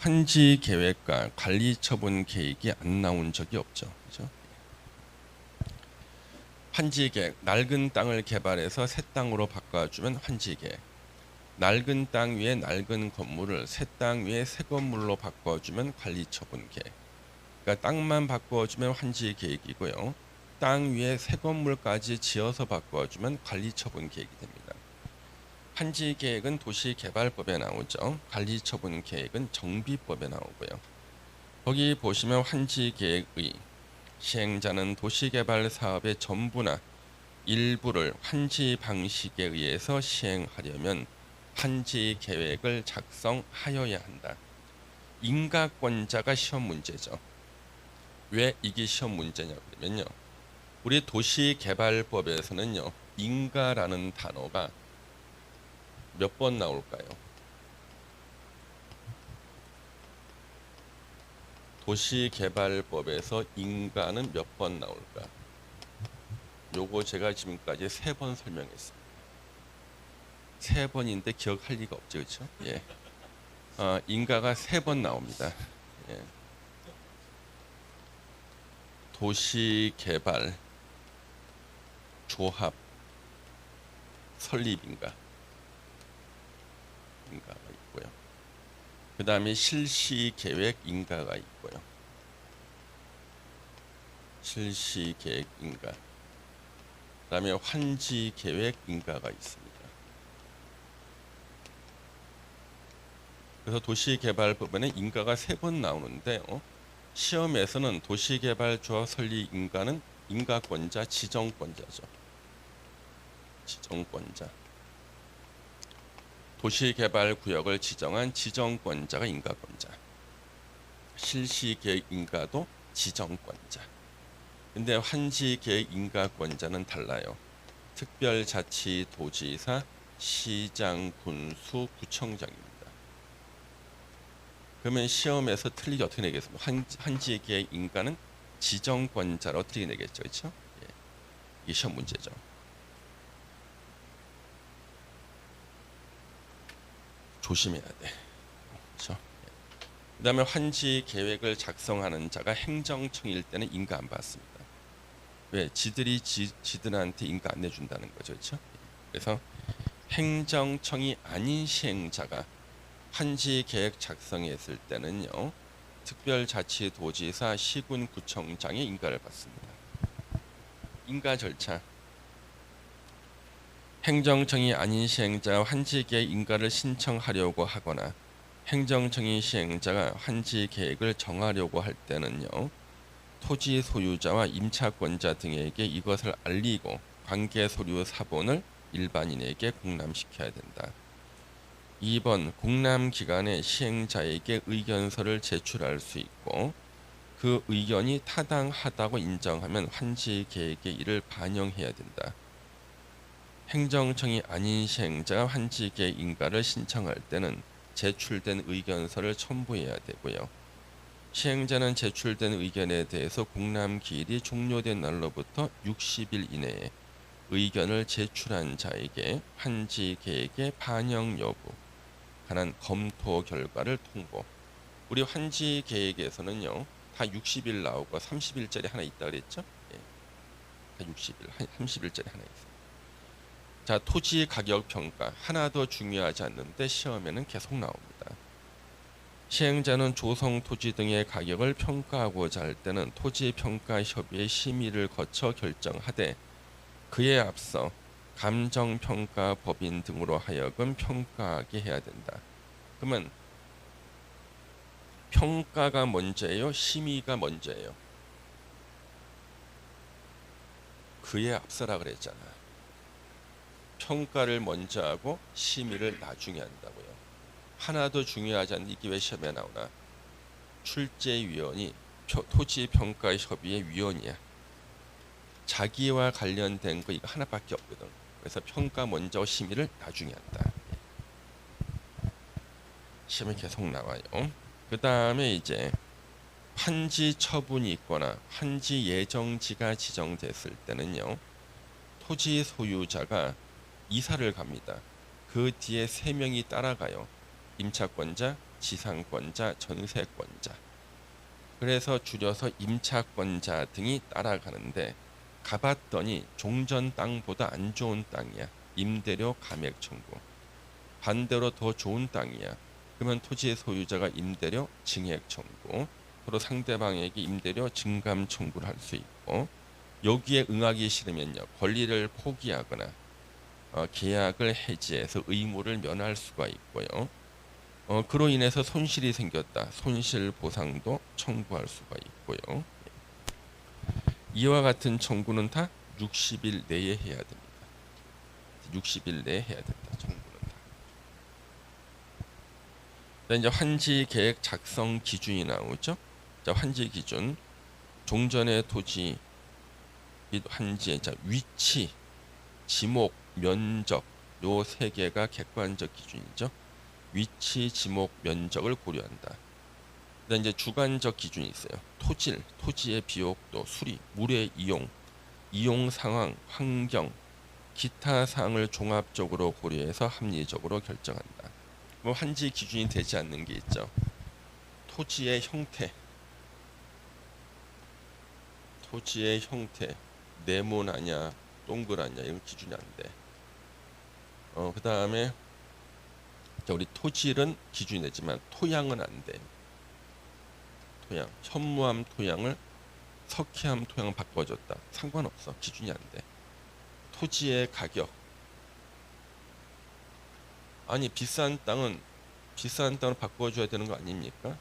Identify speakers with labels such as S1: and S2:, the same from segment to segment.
S1: 환지 계획과 관리 처분 계획이 안 나온 적이 없죠. 그죠? 환지 계획, 낡은 땅을 개발해서 새 땅으로 바꿔주면 환지 계획. 낡은 땅 위에 낡은 건물을 새 땅 위에 새 건물로 바꿔주면 관리 처분 계획. 그러니까 땅만 바꿔주면 환지 계획이고요. 땅 위에 새 건물까지 지어서 바꿔주면 관리 처분 계획이 됩니다. 환지 계획은 도시개발법에 나오죠. 관리 처분 계획은 정비법에 나오고요. 거기 보시면 환지 계획의 시행자는 도시개발 사업의 전부나 일부를 환지 방식에 의해서 시행하려면 환지 계획을 작성하여야 한다. 인가권자가 시험 문제죠. 왜 이게 시험 문제냐면요. 우리 도시개발법에서는요. 인가라는 단어가 몇 번 나올까요? 도시개발법에서 인가는 몇 번 나올까? 요거 제가 지금까지 3번 설명했습니다. 3번인데 기억할 리가 없죠, 그렇죠? 예. 인가가 3번 나옵니다. 예. 도시개발 조합 설립인가 인가가 있고요. 그 다음에 실시계획 인가가 있고요. 실시계획 인가. 그 다음에 환지계획 인가가 있습니다. 그래서 도시개발법에는 인가가 3번 나오는데요. 시험에서는 도시개발조합 설립 인가는 인가권자, 지정권자죠. 지정권자. 도시개발구역을 지정한 지정권자가 인가권자. 실시계획 인가도 지정권자. 근데 환지계획 인가권자는 달라요. 특별자치도지사, 시장, 군수, 구청장입니다. 그러면 시험에서 틀리게 어떻게 내겠습니까? 환지계획 인가는 지정권자로 어떻게 내겠죠, 그렇죠? 예. 이게 시험 문제죠. 조심해야 돼. 그렇죠? 그다음에 환지 계획을 작성하는 자가 행정청일 때는 인가 안 받습니다. 왜? 지들한테 인가 안 내준다는 거죠, 그렇죠? 그래서 행정청이 아닌 시행자가 환지 계획 작성했을 때는요, 특별자치도지사, 시군구청장의 인가를 받습니다. 인가 절차. 행정청이 아닌 시행자가 환지계획 인가를 신청하려고 하거나 행정청이 시행자가 환지계획을 정하려고 할 때는요. 토지 소유자와 임차권자 등에게 이것을 알리고 관계서류 사본을 일반인에게 공람시켜야 된다. 2번 공람기간에 시행자에게 의견서를 제출할 수 있고 그 의견이 타당하다고 인정하면 환지계획에 이를 반영해야 된다. 행정청이 아닌 시행자가 환지계획 인가를 신청할 때는 제출된 의견서를 첨부해야 되고요. 시행자는 제출된 의견에 대해서 공람기일이 종료된 날로부터 60일 이내에 의견을 제출한 자에게 환지계획의 반영 여부, 관한 검토 결과를 통보. 우리 환지계획에서는요, 다 60일 나오고 30일짜리 하나 있다 그랬죠? 예, 다 60일, 30일짜리 하나 있어요. 자, 토지 가격 평가 하나 더 중요하지 않는데 시험에는 계속 나옵니다. 시행자는 조성 토지 등의 가격을 평가하고자 할 때는 토지평가협의회 심의를 거쳐 결정하되 그에 앞서 감정평가법인 등으로 하여금 평가하게 해야 된다. 그러면 평가가 먼저예요? 심의가 먼저예요? 그에 앞서라 그랬잖아. 평가를 먼저 하고 심의를 나중에 한다고요. 하나 더 중요하지 않는 이게 왜 시험에 나오나? 출제위원이 토지평가협의회 위원이야. 자기와 관련된 거 이거 하나밖에 없거든. 그래서 평가 먼저 심의를 나중에 한다. 시험에 계속 나와요. 그 다음에 이제 환지 처분이 있거나 환지 예정지가 지정됐을 때는요. 토지 소유자가 이사를 갑니다. 그 뒤에 3명이 따라가요. 임차권자, 지상권자, 전세권자. 그래서 줄여서 임차권자 등이 따라가는데 가봤더니 종전 땅보다 안 좋은 땅이야. 임대료 감액 청구. 반대로 더 좋은 땅이야. 그러면 토지의 소유자가 임대료 증액 청구. 서로 상대방에게 임대료 증감 청구를 할 수 있고, 여기에 응하기 싫으면요, 권리를 포기하거나 계약을 해지해서 의무를 면할 수가 있고요. 그로 인해서 손실이 생겼다. 손실 보상도 청구할 수가 있고요. 이와 같은 청구는 다 60일 내에 해야 됩니다. 60일 내에 해야 된다. 청구는 다. 이제 환지 계획 작성 기준이 나오죠. 자, 환지 기준. 종전의 토지 및 환지의 위치, 지목, 면적 요 세 개가 객관적 기준이죠. 위치, 지목, 면적을 고려한다. 그다음 이제 주관적 기준이 있어요. 토질, 토지의 비옥도, 수리, 물의 이용, 이용 상황, 환경, 기타 사항을 종합적으로 고려해서 합리적으로 결정한다. 뭐 환지 기준이 되지 않는 게 있죠. 토지의 형태, 토지의 형태, 네모나냐, 동그라냐 이런 기준이 안 돼. 그 다음에 우리 토질은 기준이 되지만 토양은 안 돼. 토양, 현무암 토양을 석회암 토양을 바꿔줬다. 상관없어. 기준이 안 돼. 토지의 가격. 아니 비싼 땅은 비싼 땅을 바꿔줘야 되는 거 아닙니까?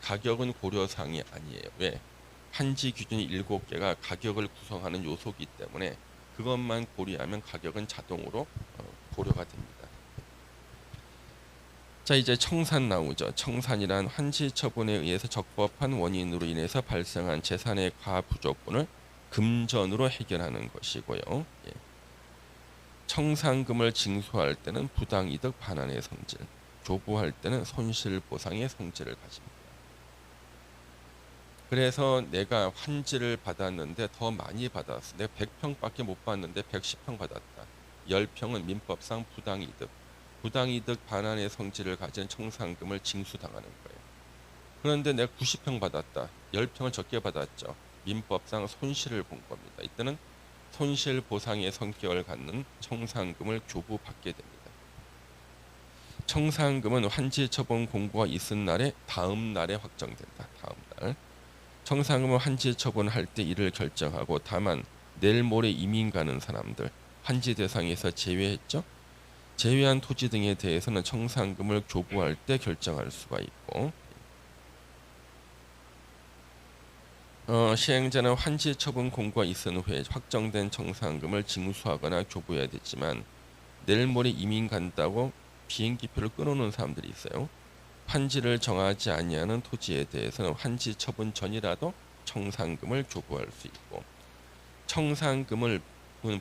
S1: 가격은 고려사항이 아니에요. 왜? 환지 기준이 7개가 가격을 구성하는 요소이기 때문에 그것만 고려하면 가격은 자동으로 고려가 됩니다. 자, 이제 청산 나오죠. 청산이란 환지 처분에 의해서 적법한 원인으로 인해서 발생한 재산의 과부족분을 금전으로 해결하는 것이고요. 예. 청산금을 징수할 때는 부당이득 반환의 성질, 교부할 때는 손실보상의 성질을 가집니다. 그래서 내가 환지를 받았는데 더 많이 받았어. 내가 100평밖에 못 받는데 110평 받았다. 10평은 민법상 부당이득, 부당이득 반환의 성질을 가진 청산금을 징수당하는 거예요. 그런데 내가 90평 받았다. 10평을 적게 받았죠. 민법상 손실을 본 겁니다. 이때는 손실보상의 성격을 갖는 청산금을 교부받게 됩니다. 청산금은 환지 처분 공고가 있은 날에 다음 날에 확정된다. 다음 날. 청산금은 환지 처분할 때 이를 결정하고 다만 내일 모레 이민 가는 사람들 환지 대상에서 제외했죠. 제외한 토지 등에 대해서는 청산금을 교부할 때 결정할 수가 있고, 시행자는 환지 처분 공고가 있은 후에 확정된 청산금을 징수하거나 교부해야 되지만 내일 모레 이민 간다고 비행기표를 끊어놓은 사람들이 있어요. 환지를 정하지 아니하는 토지에 대해서는 환지 처분 전이라도 청산금을 교부할 수 있고, 청산금을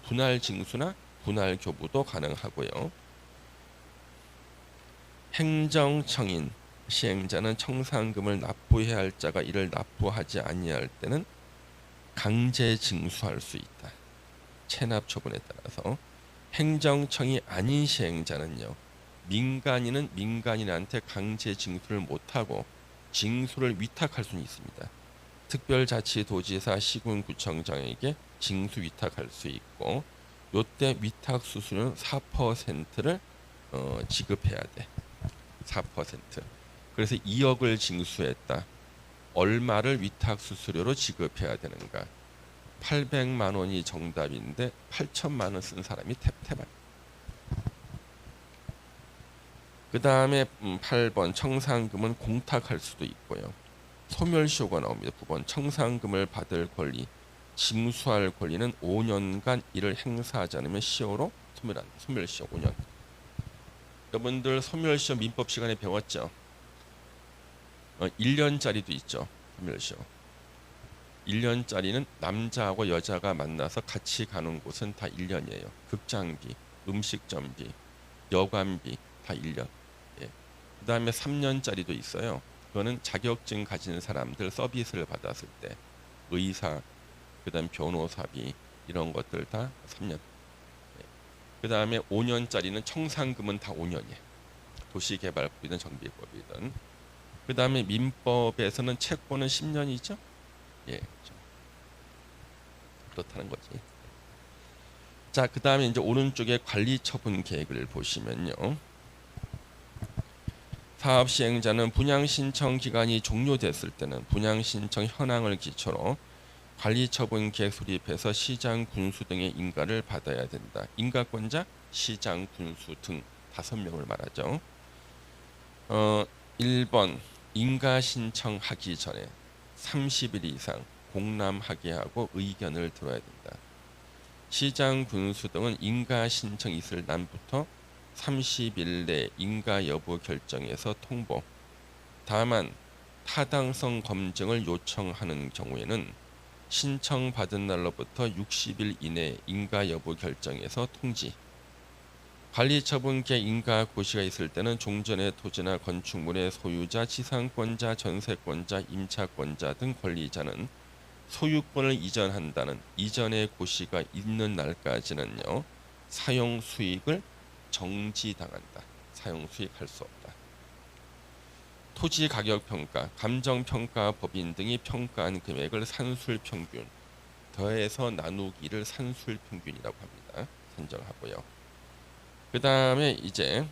S1: 분할 징수나 분할 교부도 가능하고요. 행정청인 시행자는 청산금을 납부해야 할 자가 이를 납부하지 아니할 때는 강제 징수할 수 있다. 체납 처분에 따라서. 행정청이 아닌 시행자는요, 민간인은 민간인한테 강제 징수를 못하고 징수를 위탁할 수는 있습니다. 특별자치도지사 시군구청장에게 징수 위탁할 수 있고, 요때 위탁 수수료는 4%를 지급해야 돼. 4%. 그래서 2억을 징수했다. 얼마를 위탁 수수료로 지급해야 되는가? 800만 원이 정답인데 8천만 원 쓴 사람이 탭탭한. 그 다음에 8번 청산금은 공탁할 수도 있고요. 소멸시효가 나옵니다. 9번 청산금을 받을 권리, 징수할 권리는 5년간 이를 행사하지 않으면 시효로 소멸한다. 소멸시효 5년. 여러분들 소멸시효 민법 시간에 배웠죠? 1년짜리도 있죠. 소멸시효. 1년짜리는 남자하고 여자가 만나서 같이 가는 곳은 다 1년이에요. 극장비, 음식점비, 여관비 다 1년. 예. 그 다음에 3년짜리도 있어요. 그거는 자격증 가진 사람들 서비스를 받았을 때 의사, 그 다음 변호사비 이런 것들 다 3년. 예. 그 다음에 5년짜리는 청산금은 다 5년이에요. 도시개발법이든 정비법이든. 그 다음에 민법에서는 채권은 10년이죠. 예, 그렇죠. 그렇다는 거지. 자, 그 다음에 이제 오른쪽에 관리처분 계획을 보시면요. 사업 시행자는 분양 신청 기간이 종료됐을 때는 분양 신청 현황을 기초로 관리처분 계획 수립해서 시장, 군수 등의 인가를 받아야 된다. 인가권자, 시장, 군수 등 5명을 말하죠. 1번 인가 신청하기 전에 30일 이상 공람하게 하고 의견을 들어야 된다. 시장, 군수 등은 인가 신청 있을 날부터 30일 내 인가 여부 결정해서 통보. 다만 타당성 검증을 요청하는 경우에는 신청받은 날로부터 60일 이내 인가 여부 결정해서 통지. 관리처분계 인가 고시가 있을 때는 종전의 토지나 건축물의 소유자, 지상권자, 전세권자, 임차권자 등 권리자는 소유권을 이전한다는 이전의 고시가 있는 날까지는요. 사용 수익을 정지당한다. 사용 수익할 수 없다. 토지 가격 평가, 감정 평가 법인 등이 평가한 금액을 산술 평균 더해서 나누기를 산술 평균이라고 합니다. 산정하고요. 그 다음에 이제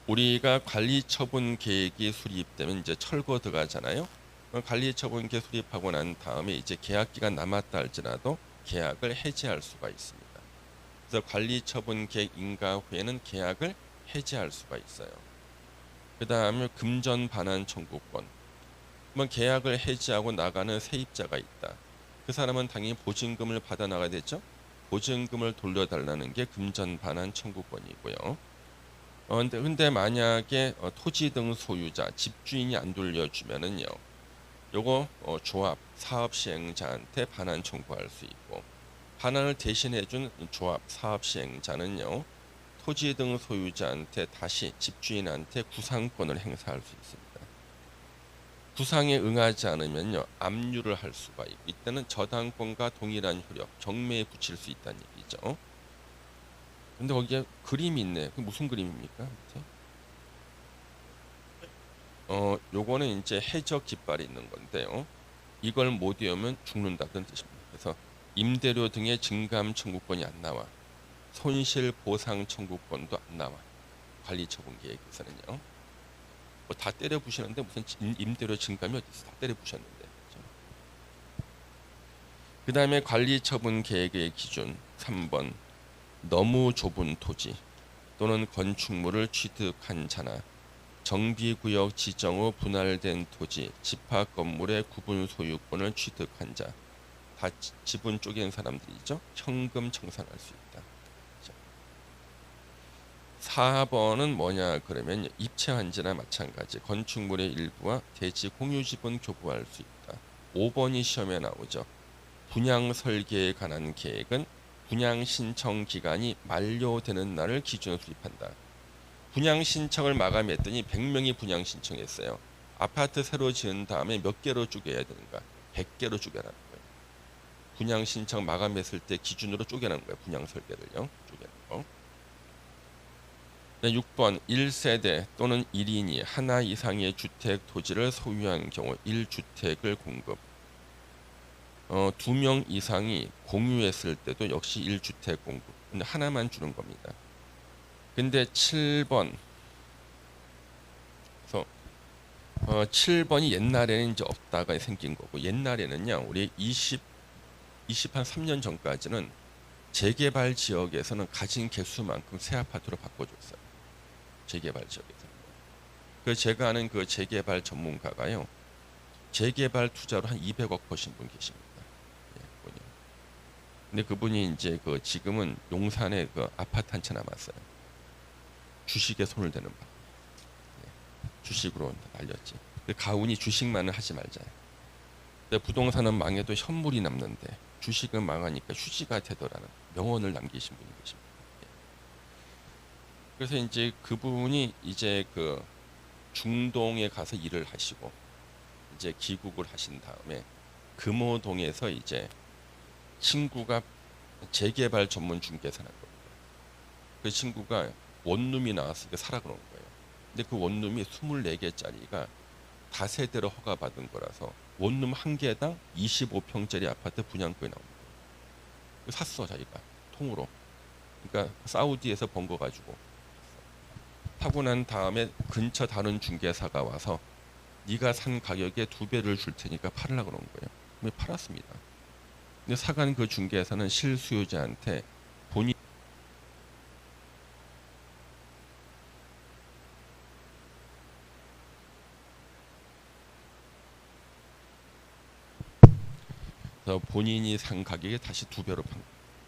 S1: 우리가 관리처분 계획이 수립되면 이제 철거 들어가잖아요. 관리처분 계획 수립하고 난 다음에 이제 계약 기간 남았다 할지라도 계약을 해지할 수가 있습니다. 그래서 관리처분 계획 인가 후에는 계약을 해지할 수가 있어요. 그 다음에 금전 반환 청구권. 그러면 계약을 해지하고 나가는 세입자가 있다. 그 사람은 당연히 보증금을 받아 나가야 되죠. 보증금을 돌려달라는 게 금전 반환 청구권이고요. 근데 만약에 토지 등 소유자, 집주인이 안 돌려주면은요, 요거 조합, 사업 시행자한테 반환 청구할 수 있고, 반환을 대신해준 조합, 사업 시행자는요, 토지 등 소유자한테 다시 집주인한테 구상권을 행사할 수 있습니다. 구상에 응하지 않으면요, 압류를 할 수가 있고, 이때는 저당권과 동일한 효력, 경매에 붙일 수 있다는 얘기죠. 근데 거기에 그림이 있네. 그 무슨 그림입니까? 요거는 이제 해적 깃발이 있는 건데요. 이걸 못 외우면 죽는다는 뜻입니다. 그래서 임대료 등의 증감 청구권이 안 나와. 손실 보상 청구권도 안 나와. 관리처분 계획에서는요. 뭐 다 때려 부시는데 무슨 임대료 증감이 어디 있어? 다 때려 부셨는데. 그 다음에 관리처분 계획의 기준 3번. 너무 좁은 토지 또는 건축물을 취득한 자나 정비구역 지정 후 분할된 토지, 집합 건물의 구분 소유권을 취득한 자, 다 지분 쪼갠 사람들이죠. 현금 청산할 수 있다. 4번은 뭐냐 그러면 입체 환지나 마찬가지 건축물의 일부와 대지 공유 지분 교부할 수 있다. 5번이 시험에 나오죠. 분양 설계에 관한 계획은 분양 신청 기간이 만료되는 날을 기준으로 수립한다. 분양 신청을 마감했더니 100명이 분양 신청했어요. 아파트 새로 지은 다음에 몇 개로 쪼개야 되는가? 100개로 쪼개라는 거예요. 분양 신청 마감했을 때 기준으로 쪼개는 거예요. 분양 설계를요. 쪼개는 거. 6번 1세대 또는 1인이 하나 이상의 주택 토지를 소유한 경우 1주택을 공급. 2명 이상이 공유했을 때도 역시 1주택 공급. 근데 하나만 주는 겁니다. 근데 7번. 그래서 7번이 옛날에는 이제 없다가 생긴 거고 옛날에는요. 우리 20한 3년 전까지는 재개발 지역에서는 가진 개수만큼 새 아파트로 바꿔줬어요. 재개발 지역에서. 그 제가 아는 그 재개발 전문가가요. 재개발 투자로 한 200억 버신 분 계십니다. 근데 그분이 이제 그 지금은 용산에 그 아파트 한 채 남았어요. 주식에 손을 대는 바. 주식으로 날렸지. 가훈이 주식만은 하지 말자. 근데 부동산은 망해도 현물이 남는데 주식은 망하니까 휴지가 되더라는 명언을 남기신 분이 계십니다. 그래서 이제 그분이 이제 그 중동에 가서 일을 하시고 이제 귀국을 하신 다음에 금호동에서 이제 친구가 재개발 전문 중개사라는 겁니다. 그 친구가 원룸이 나왔으니까 사라 그런 거예요. 근데 그 원룸이 24개짜리가 다세대로 허가받은 거라서 원룸 한 개당 25평짜리 아파트 분양권이 나온 거예요. 샀어 자기가 통으로. 그러니까 사우디에서 번 거 가지고 사고 난 다음에 근처 다른 중개사가 와서 네가 산 가격의 2배를 줄 테니까 팔으려고 그런 거예요. 근데 팔았습니다. 근데 사간 그 중개사는 실수요자한테 본인 본인이 산 가격에 다시 2배로 판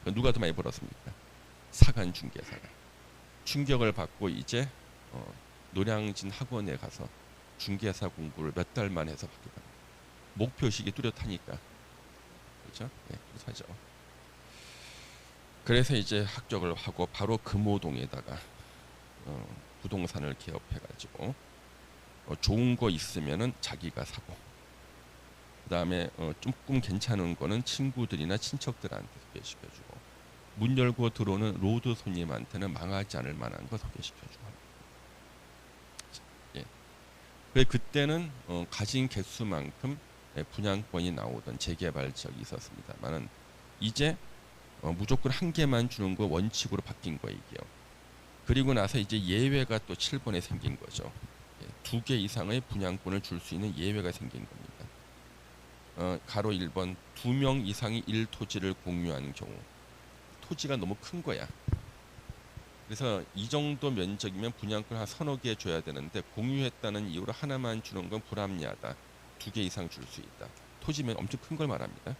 S1: 거예요. 누가 더 많이 벌었습니까? 사간 중개사가. 충격을 받고 이제 노량진 학원에 가서 중개사 공부를 몇 달만 해서 받게 됩니다. 목표의식이 뚜렷하니까. 그렇죠? 네, 그렇죠. 그래서 이제 합격을 하고 바로 금호동에다가 부동산을 개업해가지고 좋은 거 있으면은 자기가 사고, 그다음에 조금 괜찮은 거는 친구들이나 친척들한테 소개시켜주고, 문 열고 들어오는 로드 손님한테는 망하지 않을 만한 거 소개시켜주고. 예. 그래 그때는 가진 개수만큼 분양권이 나오던 재개발 지역이 있었습니다만은 이제 무조건 한 개만 주는 거 원칙으로 바뀐 거예요. 그리고 나서 이제 예외가 또 7번에 생긴 거죠. 2개 이상의 분양권을 줄 수 있는 예외가 생긴 겁니다. 가로 1번 2명 이상이 1토지를 공유하는 경우. 토지가 너무 큰 거야. 그래서 이 정도 면적이면 분양권 한 서너 개 줘야 되는데 공유했다는 이유로 하나만 주는 건 불합리하다. 2개 이상 줄 수 있다. 토지면 엄청 큰 걸 말합니다.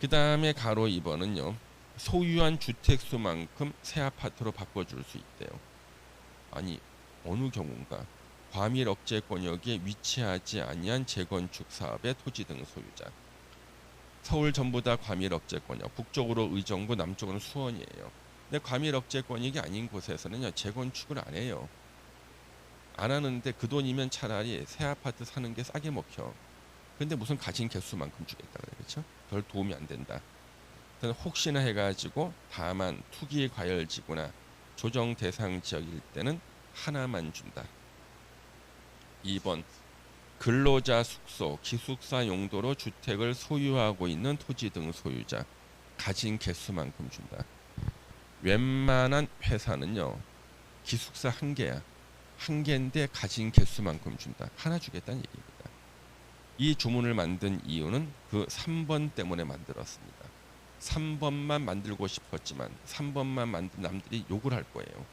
S1: 그 다음에 가로 2번은요. 소유한 주택수만큼 새 아파트로 바꿔줄 수 있대요. 아니 어느 경우인가. 과밀 억제 권역에 위치하지 아니한 재건축 사업의 토지 등 소유자. 서울 전부 다 과밀 억제 권역. 북쪽으로 의정부, 남쪽은 수원이에요. 근데 과밀 억제 권역이 아닌 곳에서는요. 재건축을 안 해요. 안 하는데 그 돈이면 차라리 새 아파트 사는 게 싸게 먹혀. 근데 무슨 가진 개수만큼 주겠다 그래. 그렇죠? 별 도움이 안 된다. 혹시나 해가지고 다만 투기 과열지구나 조정 대상 지역일 때는 하나만 준다. 2번 근로자 숙소, 기숙사 용도로 주택을 소유하고 있는 토지 등 소유자 가진 개수만큼 준다. 웬만한 회사는요. 기숙사 한 개야. 한 개인데 가진 개수만큼 준다. 하나 주겠다는 얘기입니다. 이 주문을 만든 이유는 그 3번 때문에 만들었습니다. 3번만 만들고 싶었지만 3번만 만든 남들이 욕을 할 거예요.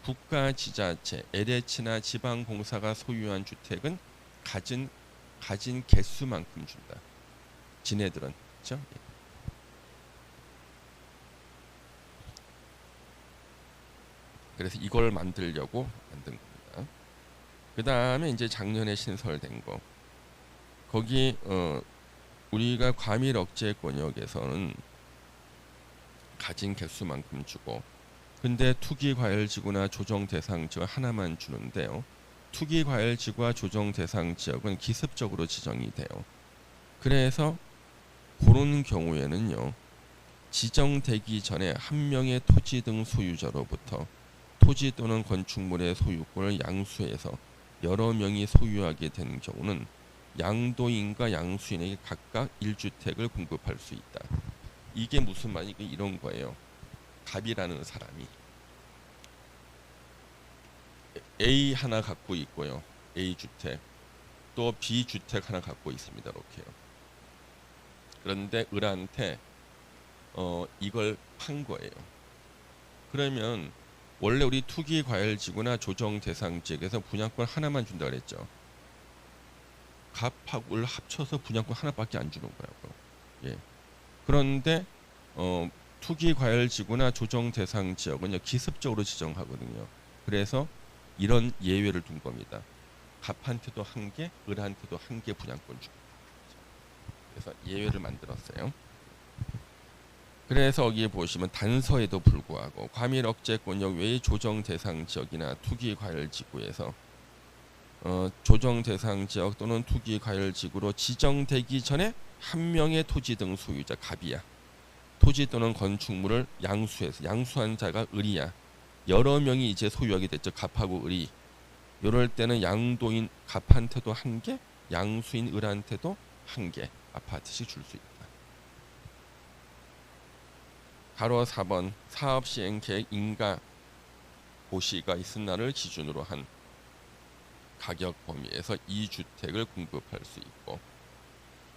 S1: 국가 지자체, LH나 지방공사가 소유한 주택은 가진 개수만큼 준다. 지네들은 그렇죠? 그래서 이걸 만들려고 만든 겁니다. 그 다음에 이제 작년에 신설된 거. 거기 우리가 과밀 억제 권역에서는 가진 개수만큼 주고, 근데 투기 과열지구나 조정 대상 지역 하나만 주는데요. 투기 과열지구와 조정 대상 지역은 기습적으로 지정이 돼요. 그래서 그런 경우에는요. 지정되기 전에 한 명의 토지 등 소유자로부터 토지 또는 건축물의 소유권을 양수해서 여러 명이 소유하게 되는 경우는 양도인과 양수인에게 각각 1주택을 공급할 수 있다. 이게 무슨 말이냐 이런 거예요. 갑이라는 사람이 A 하나 갖고 있고요. A 주택. 또 B 주택 하나 갖고 있습니다. 이렇게요. 그런데 을한테 이걸 판 거예요. 그러면 원래 우리 투기 과열지구나 조정 대상 지역에서 분양권 하나만 준다 그랬죠. 갑하고 을 합쳐서 분양권 하나밖에 안 주는 거라고요. 예. 그런데 투기 과열지구나 조정 대상 지역은요 기습적으로 지정하거든요. 그래서 이런 예외를 둔 겁니다. 갑한테도 한 개, 을한테도 한 개 분양권 주고. 그래서 예외를 만들었어요. 그래서 여기 보시면 단서에도 불구하고 과밀 억제 권역 외의 조정 대상 지역이나 투기 과열 지구에서 조정 대상 지역 또는 투기 과열 지구로 지정되기 전에 한 명의 토지 등 소유자 갑이야. 토지 또는 건축물을 양수해서 양수한 자가 을이야. 여러 명이 이제 소유하게 됐죠. 갑하고 을이. 이럴 때는 양도인 갑한테도 한 개, 양수인 을한테도 한 개 아파트씩 줄 수 있다. 가로 4번 사업 시행 계획 인가 고시가 있은 날을 기준으로 한 가격 범위에서 2주택을 공급할 수 있고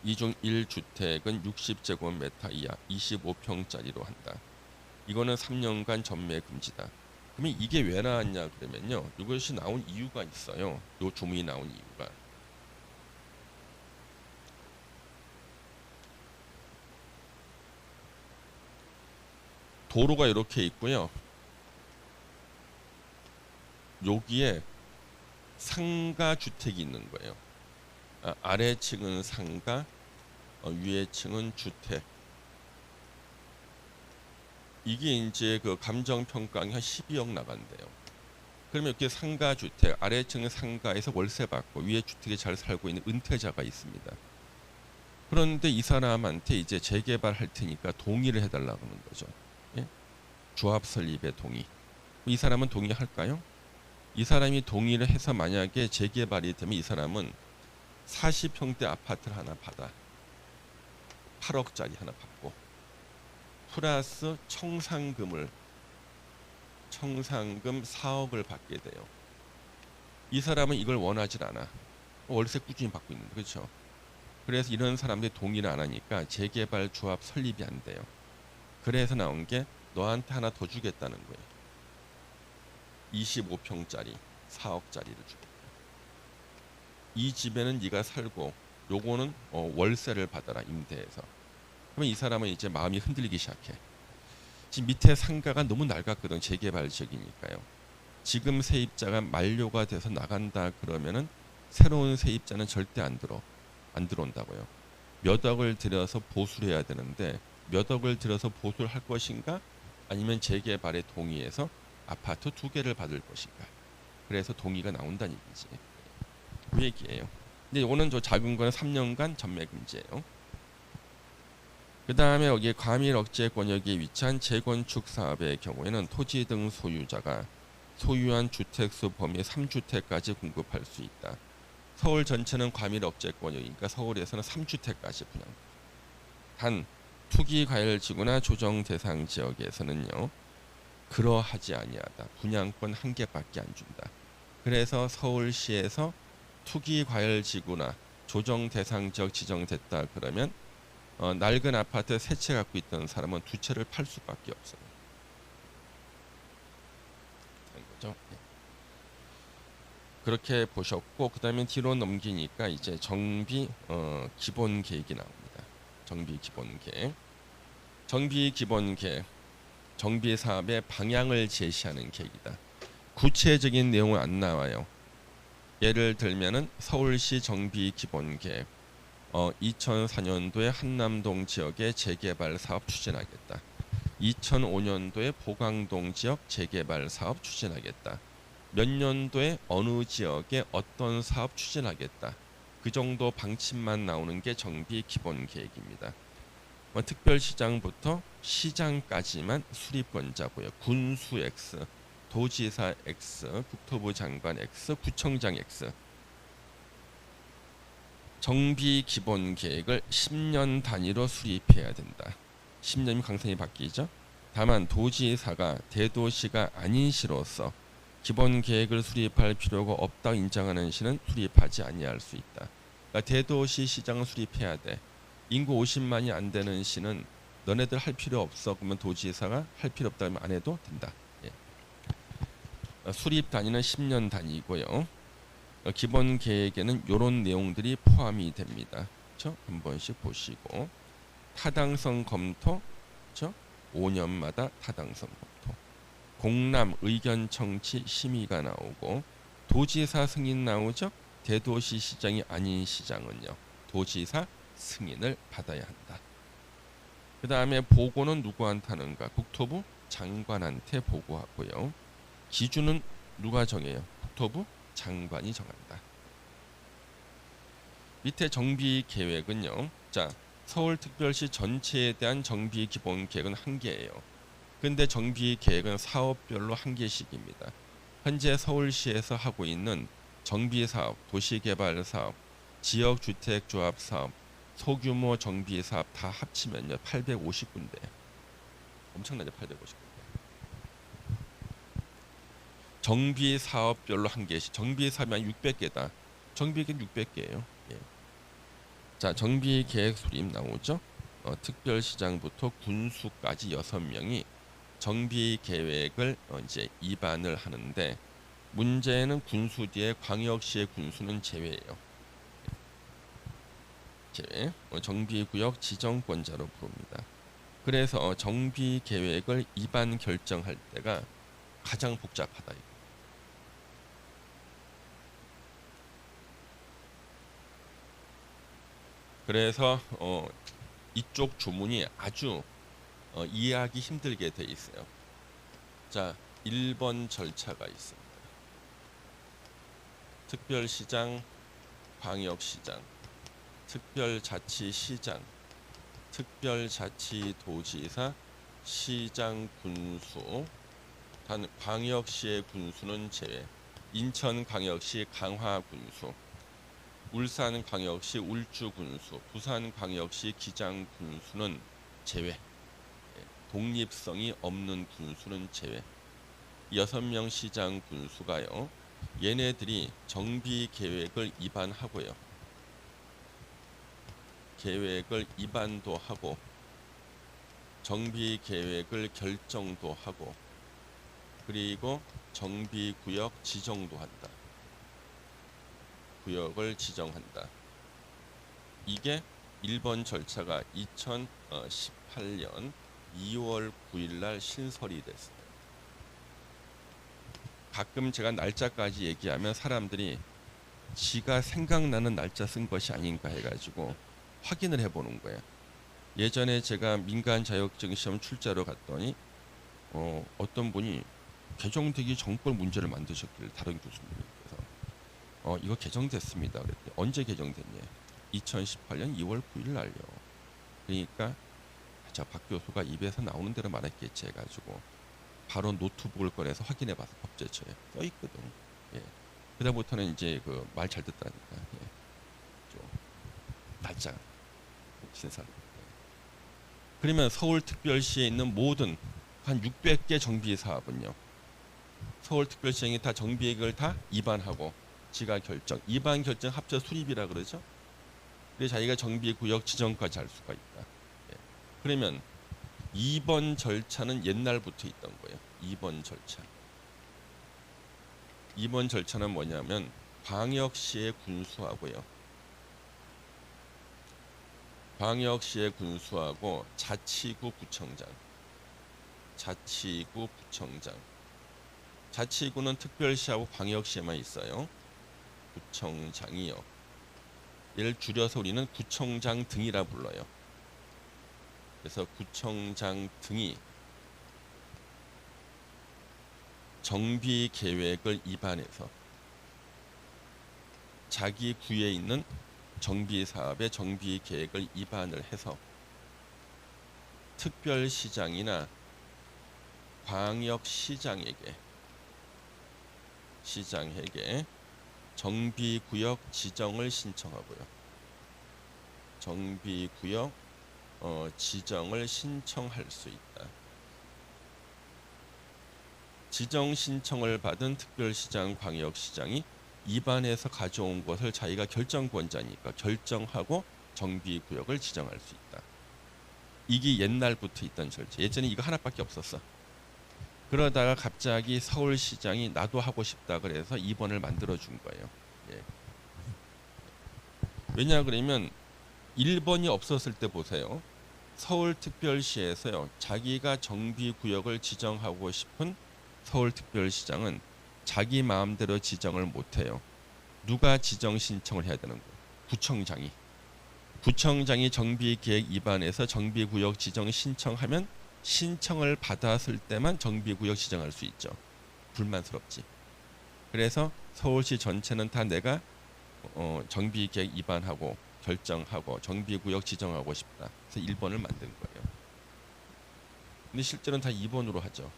S1: 이 중 1주택은 60제곱미터 이하 25평짜리로 한다. 이거는 3년간 전매 금지다. 그러면 이게 왜 나왔냐 그러면요. 이것이 나온 이유가 있어요. 요 조문이 나온 이유가. 도로가 이렇게 있고요. 여기에 상가 주택이 있는 거예요. 아래층은 상가, 위에층은 주택. 이게 이제 그 감정평가액이 한 12억 나간대요. 그러면 이렇게 상가 주택, 아래층은 상가에서 월세 받고 위에 주택에 잘 살고 있는 은퇴자가 있습니다. 그런데 이 사람한테 이제 재개발할 테니까 동의를 해달라고 하는 거죠. 예? 조합 설립의 동의. 이 사람은 동의할까요? 이 사람이 동의를 해서 만약에 재개발이 되면 이 사람은 40평대 아파트를 하나 받아 8억짜리 하나 받고 플러스 청산금 4억을 받게 돼요. 이 사람은 이걸 원하지 않아. 월세 꾸준히 받고 있는데 그렇죠. 그래서 이런 사람들이 동의를 안 하니까 재개발 조합 설립이 안 돼요. 그래서 나온 게 너한테 하나 더 주겠다는 거예요. 25평짜리 4억짜리를 주겠다. 이 집에는 네가 살고 요거는 월세를 받아라 임대해서. 그러면 이 사람은 이제 마음이 흔들리기 시작해. 지금 밑에 상가가 너무 낡았거든. 재개발 지역이니까요. 지금 세입자가 만료가 돼서 나간다 그러면은 새로운 세입자는 절대 안 들어온다고요. 몇 억을 들여서 보수를 해야 되는데 몇 억을 들여서 보수를 할 것인가 아니면 재개발에 동의해서 아파트 2개를 받을 것인가. 그래서 동의가 나온다는 얘기지. 그 얘기예요. 근데 이거는 저 작은 거는 3년간 전매 금지예요. 그 다음에 여기 과밀 억제 권역에 위치한 재건축 사업의 경우에는 토지 등 소유자가 소유한 주택수 범위 3주택까지 공급할 수 있다. 서울 전체는 과밀 억제 권역이니까 서울에서는 3주택까지 분양. 단 투기 과열 지구나 조정 대상 지역에서는요. 그러하지 아니하다. 분양권 1개밖에 안 준다. 그래서 서울시에서 투기 과열 지구나 조정 대상 지역 지정됐다 그러면 낡은 아파트 3채 갖고 있던 사람은 2채를 팔 수밖에 없어요. 거죠? 그렇게 보셨고 그다음에 뒤로 넘기니까 이제 정비 기본 계획이 나옵니다. 정비 기본 계획. 정비 기본 계획. 정비 사업의 방향을 제시하는 계획이다. 구체적인 내용은 안 나와요. 예를 들면은 서울시 정비 기본 계획. 2004년도에 한남동 지역의 재개발 사업 추진하겠다. 2005년도에 보강동 지역 재개발 사업 추진하겠다. 몇 년도에 어느 지역에 어떤 사업 추진하겠다. 그 정도 방침만 나오는 게 정비 기본 계획입니다. 특별시장부터 시장까지만 수립권자고요. 군수 X, 도지사 X, 국토부 장관 X, 구청장 X. 정비 기본 계획을 10년 단위로 수립해야 된다. 10년이면 강산이 바뀌죠. 다만 도지사가 대도시가 아닌 시로서 기본 계획을 수립할 필요가 없다고 인정하는 시는 수립하지 아니할 수 있다. 그러니까 대도시 시장을 수립해야 돼. 인구 50만이 안 되는 시는 너네들 할 필요 없어. 그러면 도지사가 할 필요 없다면 안 해도 된다. 예. 수립 단위는 10년 단위고요. 기본 계획에는 이런 내용들이 포함이 됩니다. 그렇죠? 한 번씩 보시고 타당성 검토, 그렇죠? 5년마다 타당성 검토. 공람 의견 청취 심의가 나오고 도지사 승인 나오죠. 대도시 시장이 아닌 시장은요. 도지사 승인을 받아야 한다. 그 다음에 보고는 누구한테 하는가? 국토부 장관한테 보고하고요. 기준은 누가 정해요? 국토부 장관이 정한다. 밑에 정비 계획은요. 자, 서울특별시 전체에 대한 정비 기본 계획은 1개예요. 근데 정비 계획은 사업별로 한 개씩입니다. 현재 서울시에서 하고 있는 정비 사업, 도시개발 사업, 지역주택조합 사업, 소규모 정비 사업 다 합치면요 850군데. 엄청나죠, 850군데. 정비 사업별로 한 개씩. 정비 사업이 600개다. 정비계획 600개예요. 예. 자, 정비 계획 수립 나오죠. 특별시장부터 군수까지 6명이 정비 계획을 이제 입안을 하는데, 문제는 군수 뒤에 광역시의 군수는 제외예요. 제외. 정비구역 지정권자로 부릅니다. 그래서 정비 계획을 입안 결정할 때가 가장 복잡하다. 그래서 이쪽 조문이 아주 이해하기 힘들게 돼 있어요. 자, 1번 절차가 있습니다. 특별시장, 광역시장, 특별자치시장, 특별자치도지사, 시장 군수, 단 광역시의 군수는 제외. 인천광역시 강화군수, 울산광역시 울주군수, 부산광역시 기장군수는 제외. 독립성이 없는 군수는 제외. 6명 시장 군수가요, 얘네들이 정비 계획을 입안하고요, 계획을 입안도 하고 정비 계획을 결정도 하고 그리고 정비 구역 지정도 한다. 구역을 지정한다. 이게 1번 절차가 2018년 2월 9일 날 신설이 됐어요. 가끔 제가 날짜까지 얘기하면 사람들이 지가 생각나는 날짜 쓴 것이 아닌가 해가지고 확인을 해보는 거예요. 예전에 제가 민간 자격증 시험 출제로 갔더니 어떤 분이 개정되기 전걸 문제를 만드셨길래, 다른 교수님께서 이거 개정됐습니다 그랬더니 언제 개정됐냐, 2018년 2월 9일 날요. 그러니까 자, 박 교수가 입에서 나오는 대로 말했겠지 해가지고 바로 노트북을 꺼내서 확인해봐서 법제처에 써 있거든. 예. 그다음부터는 이제 그 말 잘 듣다니까. 예. 좀 날짜 신설. 예. 그러면 서울특별시에 있는 모든 한 600개 정비 사업은요, 서울특별시장이 다 정비계획을 다 입안하고 지가 결정, 입안 결정 합쳐 수립이라 그러죠. 그래서 자기가 정비구역 지정까지 할 수가 있다. 예. 그러면 2번 절차는 옛날부터 있던 거예요. 2번 절차. 2번 절차는 뭐냐면 광역시의 군수하고요, 광역시의 군수하고 자치구 구청장, 자치구 구청장. 자치구는 특별시하고 광역시에만 있어요. 구청장이요. 얘를 줄여서 우리는 구청장 등이라 불러요. 그래서 구청장 등이 정비 계획을 입안해서 자기 구에 있는 정비 사업의 정비 계획을 입안을 해서 특별시장이나 광역시장에게 정비구역 지정을 신청하고요. 정비구역 지정을 신청할 수 있다. 지정 신청을 받은 특별시장, 광역시장이 입안해서 가져온 것을 자기가 결정권자니까 결정하고 정비구역을 지정할 수 있다. 이게 옛날부터 있던 절차. 예전에 이거 하나밖에 없었어. 그러다가 갑자기 서울시장이 나도 하고 싶다 그래서 2번을 만들어 준 거예요. 예. 왜냐 그러면 1번이 없었을 때 보세요. 서울특별시에서요, 자기가 정비구역을 지정하고 싶은 서울특별시장은 자기 마음대로 지정을 못해요. 누가 지정 신청을 해야 되는 거예요? 구청장이 정비계획 입안해서 정비구역 지정 신청하면 신청을 받았을 때만 정비구역 지정할 수 있죠. 불만스럽지. 그래서 서울시 전체는 다 내가 정비계획 입안하고 결정하고 정비구역 지정하고 싶다. 그래서 1번을 만든 거예요. 근데 실제로는 다 2번으로 하죠.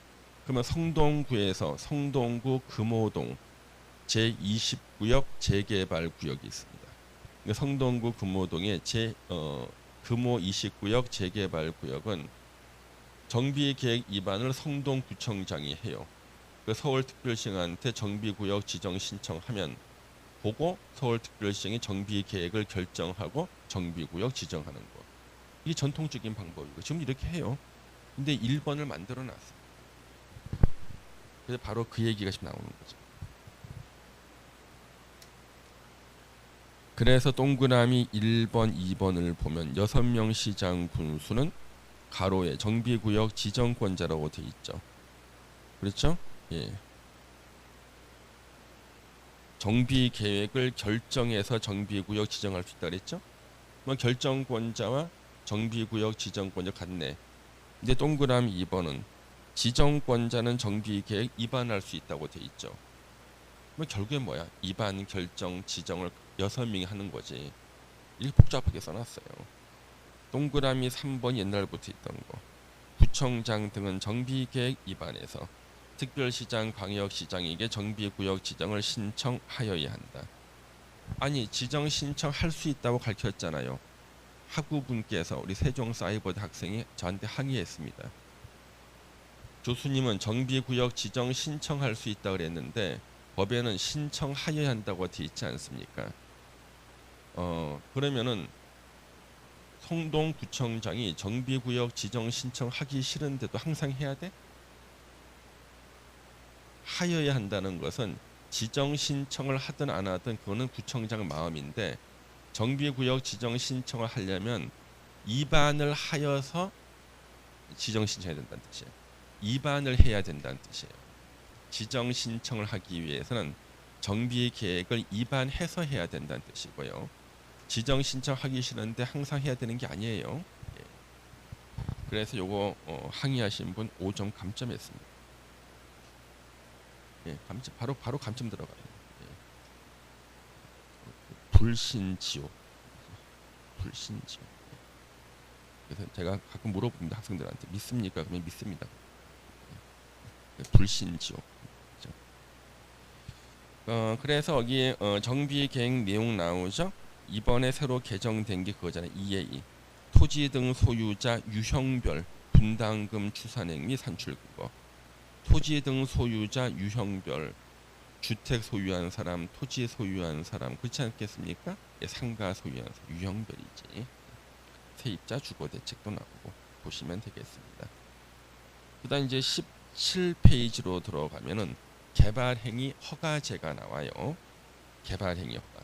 S1: 그러면 성동구에서 성동구 금호동 제20구역 재개발 구역이 있습니다. 그러니까 성동구 금호동의 금호 20구역 재개발 구역은 정비계획 위반을 성동구청장이 해요. 그 서울특별시한테 정비구역 지정 신청하면 보고 서울특별시장이 정비계획을 결정하고 정비구역 지정하는 거. 이게 전통적인 방법이고 지금 이렇게 해요. 근데 1번을 만들어 놨어요. 그래서 바로 그 얘기가 지금 나오는 거죠. 그래서 동그라미 1번, 2번을 보면 6명 시장 군수는 가로에 정비구역 지정권자라고 돼 있죠. 그렇죠? 예. 정비 계획을 결정해서 정비구역 지정할 수 있다 그랬죠? 그럼 결정권자와 정비구역 지정권자 같네. 근데 동그라미 2번은 지정권자는 정비계획 위반할 수 있다고 돼 있죠. 그럼 결국에 뭐야? 위반, 결정, 지정을 6명이 하는 거지. 이렇게 복잡하게 써놨어요. 동그라미 3번 옛날부터 있던 거. 구청장 등은 정비계획 위반해서 특별시장, 광역시장에게 정비구역 지정을 신청하여야 한다. 아니 지정 신청할 수 있다고 가르쳤잖아요. 학우분께서 우리 세종사이버대 학생이 저한테 항의했습니다. 교수님은 정비구역 지정 신청할 수 있다고 그랬는데 법에는 신청하여야 한다고 돼 있지 않습니까? 그러면은 성동구청장이 정비구역 지정 신청하기 싫은데도 항상 해야 돼? 하여야 한다는 것은 지정 신청을 하든 안 하든 그거는 구청장 마음인데 정비구역 지정 신청을 하려면 입안을 하여서 지정 신청해야 된다는 뜻이에요. 입안을 해야 된다는 뜻이에요. 지정 신청을 하기 위해서는 정비 계획을 입안해서 해야 된다는 뜻이고요. 지정 신청하기 싫은데 항상 해야 되는 게 아니에요. 예. 그래서 요거 항의하신 분 5점 감점했습니다. 예, 감점 바로 감점 들어가요. 예. 불신지옥. 불신지옥. 그래서 제가 가끔 물어봅니다. 학생들한테 믿습니까? 그러면 믿습니다. 예. 불신지옥. 그래서 여기 정비 계획 내용 나오죠. 이번에 새로 개정된 게 그거잖아요. 2에2 토지 등 소유자 유형별 분담금 추산액 및 산출 그거. 토지 등 소유자 유형별 주택 소유한 사람, 토지 소유한 사람 그렇지 않겠습니까? 예, 상가 소유한 사람, 유형별이지. 세입자 주거 대책도 나오고 보시면 되겠습니다. 그다음 이제 17페이지로 들어가면은 개발행위 허가제가 나와요. 개발행위 허가.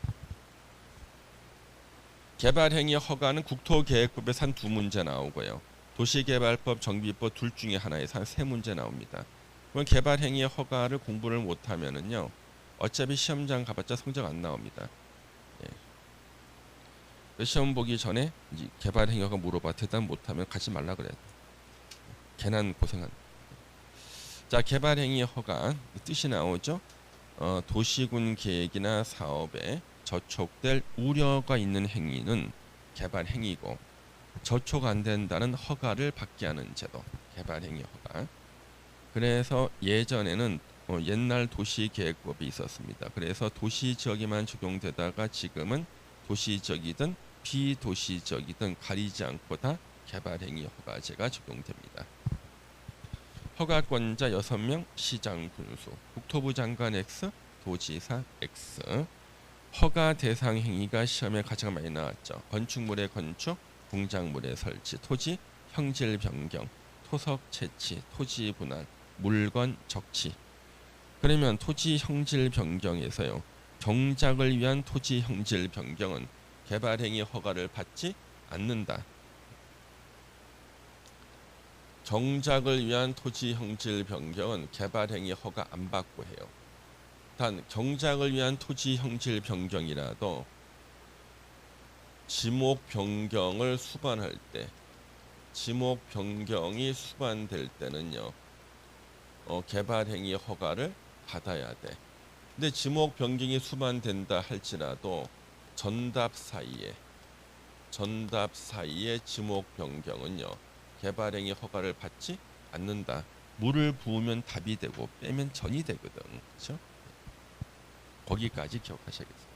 S1: 개발행위 허가는 국토계획법에서 한 2문제 나오고요. 도시개발법, 정비법 둘 중에 하나에서 한 3문제 나옵니다. 그럼 개발행위 허가를 공부를 못하면은요, 어차피 시험장 가봤자 성적 안 나옵니다. 예. 시험 보기 전에 개발행위 허가 물어봐 대답 못하면 가지 말라 그래요. 괜한 고생한. 자, 개발행위 허가 뜻이 나오죠. 도시군 계획이나 사업에 저촉될 우려가 있는 행위는 개발행위고 저촉 안 된다는 허가를 받게 하는 제도 개발행위 허가. 그래서 예전에는 옛날 도시계획법이 있었습니다. 그래서 도시지역에만 적용되다가 지금은 도시지역이든 비도시지역이든 가리지 않고 다 개발행위 허가제가 적용됩니다. 허가권자 6명, 시장 군수, 국토부 장관 X, 도지사 X. 허가 대상 행위가 시험에 가장 많이 나왔죠. 건축물의 건축, 공작물의 설치, 토지 형질 변경, 토석 채취, 토지 분할, 물건 적치. 그러면 토지 형질 변경에서요. 경작을 위한 토지 형질 변경은 개발행위 허가를 받지 않는다. 경작을 위한 토지 형질 변경은 개발행위 허가 안 받고 해요. 단 경작을 위한 토지 형질 변경이라도 지목 변경을 수반할 때, 지목 변경이 수반될 때는요, 개발행위 허가를 받아야 돼. 근데 지목 변경이 수반된다 할지라도 전답 사이에 지목 변경은요, 개발행위 허가를 받지 않는다. 물을 부으면 답이 되고 빼면 전이 되거든. 그렇죠? 거기까지 기억하셔야겠어요.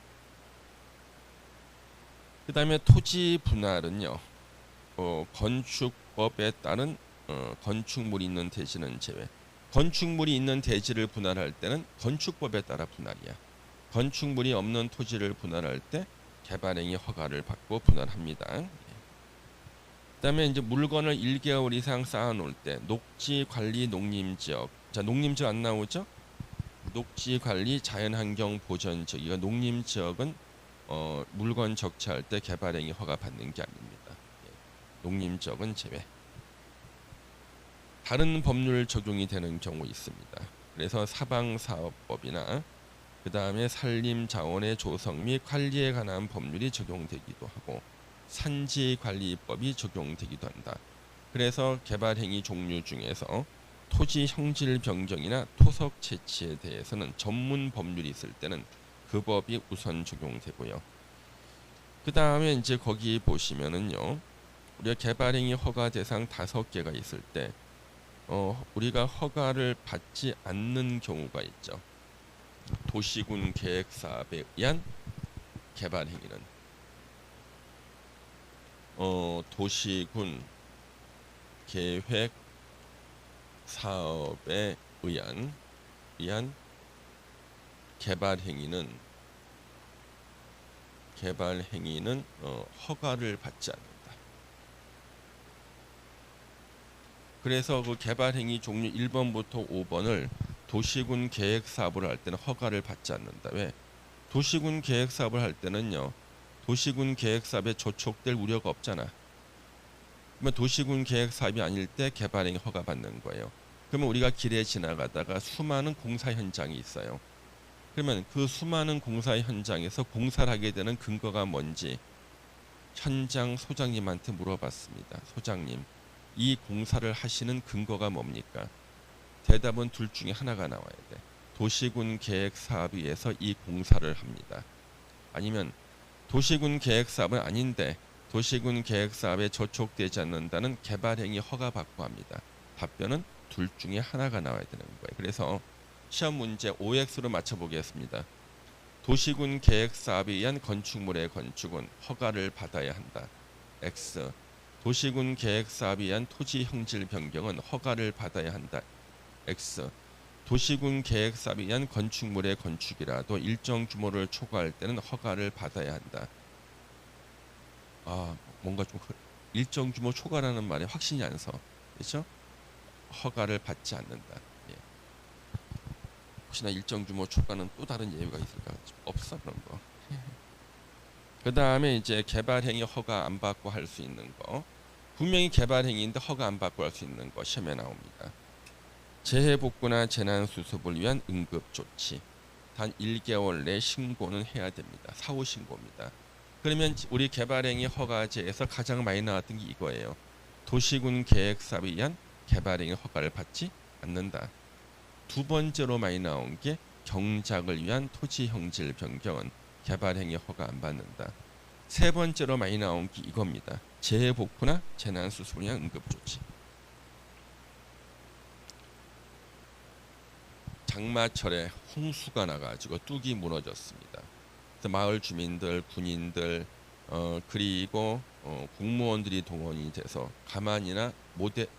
S1: 그 다음에 토지 분할은요. 건축법에 따른 건축물이 있는 대지는 제외. 건축물이 있는 대지를 분할할 때는 건축법에 따라 분할이야. 건축물이 없는 토지를 분할할 때 개발행위 허가를 받고 분할합니다. 그다음에 이제 물건을 1개월 이상 쌓아놓을 때 녹지 관리 농림지역. 자, 농림지역 안 나오죠? 녹지 관리 자연환경 보전 지역. 이거 농림지역은 물건 적치할 때 개발행위 허가 받는 게 아닙니다. 농림지역은 제외. 다른 법률 적용이 되는 경우 있습니다. 그래서 사방사업법이나 그 다음에 산림자원의 조성 및 관리에 관한 법률이 적용되기도 하고 산지관리법이 적용되기도 한다. 그래서 개발행위 종류 중에서 토지 형질 변경이나 토석 채취에 대해서는 전문 법률이 있을 때는 그 법이 우선 적용되고요. 그 다음에 이제 거기 보시면은요, 우리가 개발행위 허가 대상 5개가 있을 때 우리가 허가를 받지 않는 경우가 있죠. 도시군 계획 사업에 의한 개발 행위는 도시군 계획 사업에 의한 개발 행위는 허가를 받지 않는다. 그래서 그 개발 행위 종류 1번부터 5번을 도시군 계획 사업을 할 때는 허가를 받지 않는다. 왜? 도시군 계획 사업을 할 때는요. 도시군 계획 사업에 저촉될 우려가 없잖아. 그러면 도시군 계획 사업이 아닐 때 개발행위 허가 받는 거예요. 그러면 우리가 길에 지나가다가 수많은 공사 현장이 있어요. 그러면 그 수많은 공사 현장에서 공사를 하게 되는 근거가 뭔지 현장 소장님한테 물어봤습니다. 소장님, 이 공사를 하시는 근거가 뭡니까? 대답은 둘 중에 하나가 나와야 돼. 도시군 계획 사업에 의해서 이 공사를 합니다. 아니면 도시군 계획 사업은 아닌데 도시군 계획 사업에 저촉되지 않는다는 개발행위 허가 받고 합니다. 답변은 둘 중에 하나가 나와야 되는 거예요. 그래서 시험 문제 OX로 맞춰보겠습니다. 도시군 계획 사업에 의한 건축물의 건축은 허가를 받아야 한다. X. 도시군 계획 사업에 의한 토지 형질 변경은 허가를 받아야 한다. X. 도시군 계획 사업에 의한 건축물의 건축이라도 일정 규모를 초과할 때는 허가를 받아야 한다. 뭔가 좀 일정 규모 초과라는 말에 확신이 안 서. 그렇죠? 허가를 받지 않는다. 예. 혹시나 일정 규모 초과는 또 다른 예외가 있을까? 없어 그런 거. 그 다음에 이제 개발행위 허가 안 받고 할 수 있는 거. 분명히 개발행위인데 허가 안 받고 할 수 있는 거 시험에 나옵니다. 재해복구나 재난수습을 위한 응급조치. 단 1개월 내 신고는 해야 됩니다. 사후 신고입니다. 그러면 우리 개발행위 허가제에서 가장 많이 나왔던 게 이거예요. 도시군 계획사업에 의한 개발행위 허가를 받지 않는다. 두 번째로 많이 나온 게 경작을 위한 토지 형질 변경은 개발행위 허가 안 받는다. 세 번째로 많이 나온 게 이겁니다. 재해복구나 재난수습을 위한 응급조치. 장마철에 홍수가 나가지고 뚝이 무너졌습니다. 그래서 마을 주민들, 군인들, 그리고 공무원들이 동원이 돼서 가만이나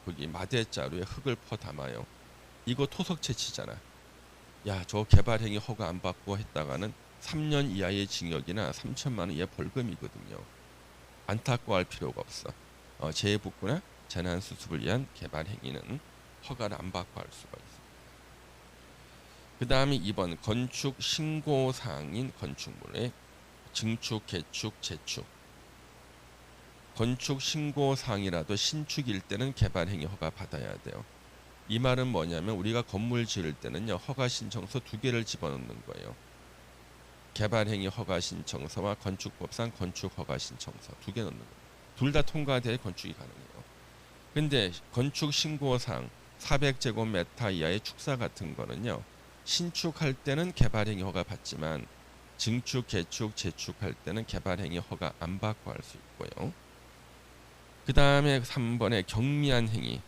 S1: 거기 마대자루에 흙을 퍼 담아요. 이거 토석 채취잖아. 야, 저 개발행위 허가 안 받고 했다가는 3년 이하의 징역이나 3천만 원 이하 벌금이거든요. 안타까워할 필요가 없어. 재해복구나 재난수습을 위한 개발행위는 허가를 안 받고 할 수가 있어. 그 다음에 2번 건축 신고사항인 건축물의 증축, 개축, 재축. 건축 신고사항이라도 신축일 때는 개발행위 허가 받아야 돼요. 이 말은 뭐냐면 우리가 건물 지을 때는요. 허가 신청서 2개를 집어넣는 거예요. 개발행위 허가 신청서와 건축법상 건축 허가 신청서 2개 넣는 거예요. 둘 다 통과돼야 건축이 가능해요. 근데 건축 신고사항 400제곱미터 이하의 축사 같은 거는요. 신축할 때는 개발행위 허가 받지만 증축, 개축, 재축할 때는 개발행위 허가 안 받고 할 수 있고요. 그 다음에 3번에 경미한 행위.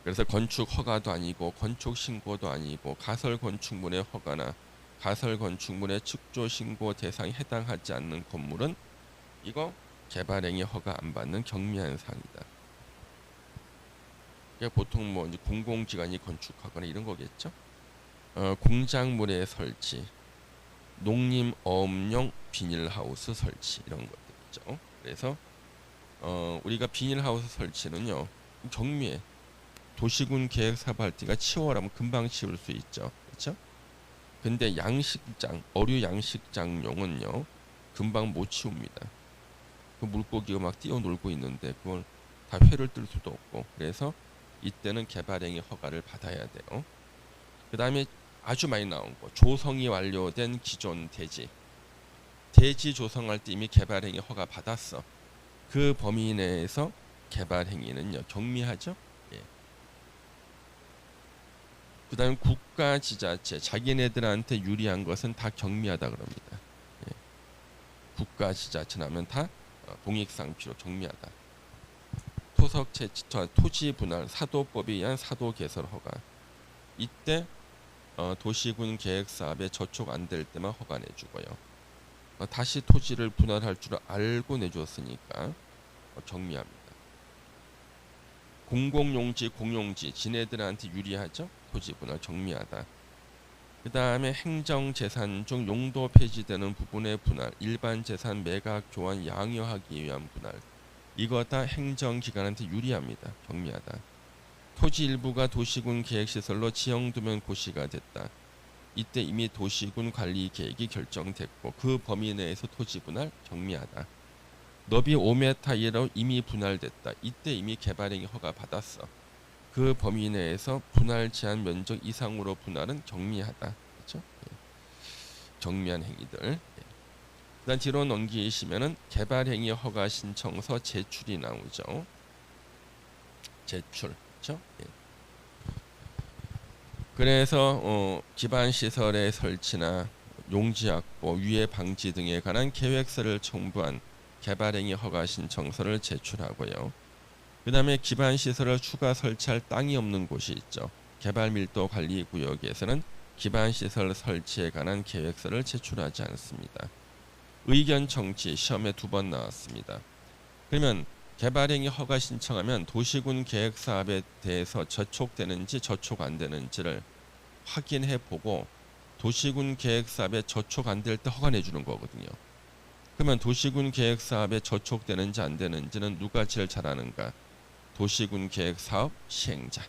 S1: 그래서 건축 허가도 아니고 건축 신고도 아니고 가설 건축물의 허가나 가설 건축물의 축조 신고 대상에 해당하지 않는 건물은 이거 개발행위 허가 안 받는 경미한 사항이다. 그러니까 보통 뭐 이제 공공기관이 건축하거나 이런 거겠죠. 공작물의 설치, 농림어업용 비닐하우스 설치 이런 것들이죠. 그래서 우리가 비닐하우스 설치는요 경미에 도시군 계획 사업할 때가 치워라면 금방 치울 수 있죠, 그렇죠? 근데 양식장, 어류 양식장용은요 금방 못 치웁니다. 그 물고기가 막 뛰어놀고 있는데 그걸 다 회를 뜰 수도 없고, 그래서 이때는 개발행위 허가를 받아야 돼요. 그 다음에 아주 많이 나온 거, 조성이 완료된 기존 대지, 대지 조성할 때 이미 개발행위 허가 받았어. 그 범위 내에서 개발행위는요 경미하죠. 예. 그 다음에 국가 지자체, 자기네들한테 유리한 것은 다 경미하다 그럽니다. 예. 국가 지자체라면 다 동익상피로 경미하다. 토석 채취, 토지 분할, 사도법에 의한 사도 개설 허가. 이때 도시군 계획 사업에 저촉 안 될 때만 허가 내주고요. 다시 토지를 분할할 줄 알고 내줬으니까 경미합니다. 공공용지, 공용지, 지네들한테 유리하죠. 토지 분할 경미하다. 그 다음에 행정재산 중 용도 폐지되는 부분의 분할, 일반 재산 매각 교환 양효하기 위한 분할, 이거 다 행정기관한테 유리합니다. 경미하다. 토지 일부가 도시군 계획시설로 지형도면 고시가 됐다. 이때 이미 도시군 관리 계획이 결정됐고 그 범위 내에서 토지 분할 경미하다. 너비 5m 이하로 이미 분할됐다. 이때 이미 개발행위 허가 받았어. 그 범위 내에서 분할 제한 면적 이상으로 분할은 경미하다. 그렇죠? 예. 경미한 행위들. 예. 그다음 뒤로 넘기시면은 개발행위 허가 신청서 제출이 나오죠. 제출. 그렇죠? 예. 그래서 기반 시설의 설치나 용지 확보, 유해 방지 등에 관한 계획서를 첨부한 개발행위 허가 신청서를 제출하고요. 그 다음에 기반 시설을 추가 설치할 땅이 없는 곳이 있죠. 개발 밀도 관리 구역에서는 기반 시설 설치에 관한 계획서를 제출하지 않습니다. 의견 청취 시험에 2번 나왔습니다. 그러면 개발행위 허가 신청하면 도시군 계획 사업에 대해서 저촉되는지 저촉 안 되는지를 확인해 보고 도시군 계획 사업에 저촉 안 될 때 허가 내주는 거거든요. 그러면 도시군 계획 사업에 저촉되는지 안 되는지는 누가 제일 잘하는가? 도시군 계획 사업 시행자.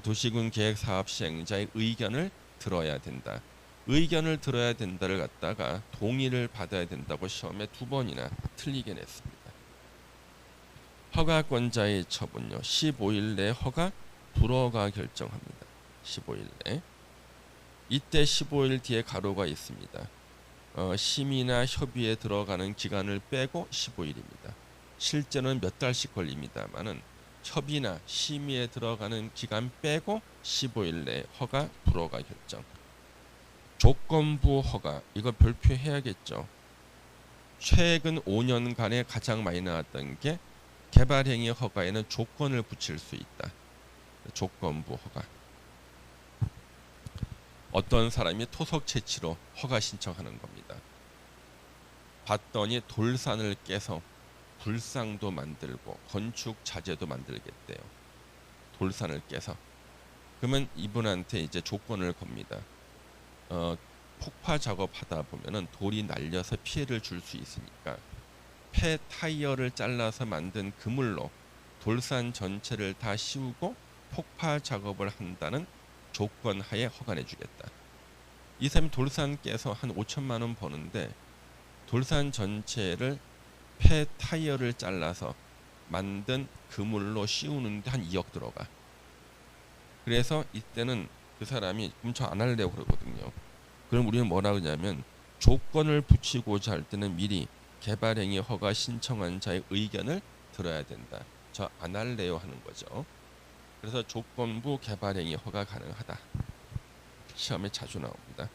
S1: 도시군 계획 사업 시행자의 의견을 들어야 된다. 의견을 들어야 된다를 갖다가 동의를 받아야 된다고 시험에 2번이나 틀리게 냈습니다. 허가권자의 처분요. 15일 내 허가 불허가 결정합니다. 15일 내. 이때 15일 뒤에 가로가 있습니다. 심의나 협의에 들어가는 기간을 빼고 15일입니다. 실제는 몇 달씩 걸립니다만은 협의나 심의에 들어가는 기간 빼고 15일 내 허가 불허가 결정. 조건부 허가 이거 별표해야겠죠. 최근 5년간에 가장 많이 나왔던 게 개발행위 허가에는 조건을 붙일 수 있다. 조건부 허가. 어떤 사람이 토속 채취로 허가 신청하는 겁니다. 봤더니 돌산을 깨서 불상도 만들고 건축 자재도 만들겠대요. 돌산을 깨서. 그러면 이분한테 이제 조건을 겁니다. 폭파 작업하다 보면은 돌이 날려서 피해를 줄 수 있으니까 폐 타이어를 잘라서 만든 그물로 돌산 전체를 다 씌우고 폭파 작업을 한다는 조건 하에 허가 내주겠다. 이 사람이 돌산 깨서 한 5천만 원 버는데 돌산 전체를 폐 타이어를 잘라서 만든 그물로 씌우는데 한 2억 들어가. 그래서 이때는 그 사람이 그럼 저 안 할래요 그러거든요. 그럼 우리는 뭐라 그러냐면 조건을 붙이고자 할 때는 미리 개발행위 허가 신청한 자의 의견을 들어야 된다. 저 안 할래요 하는 거죠. 그래서 조건부 개발행위 허가 가능하다. 시험에 자주 나옵니다.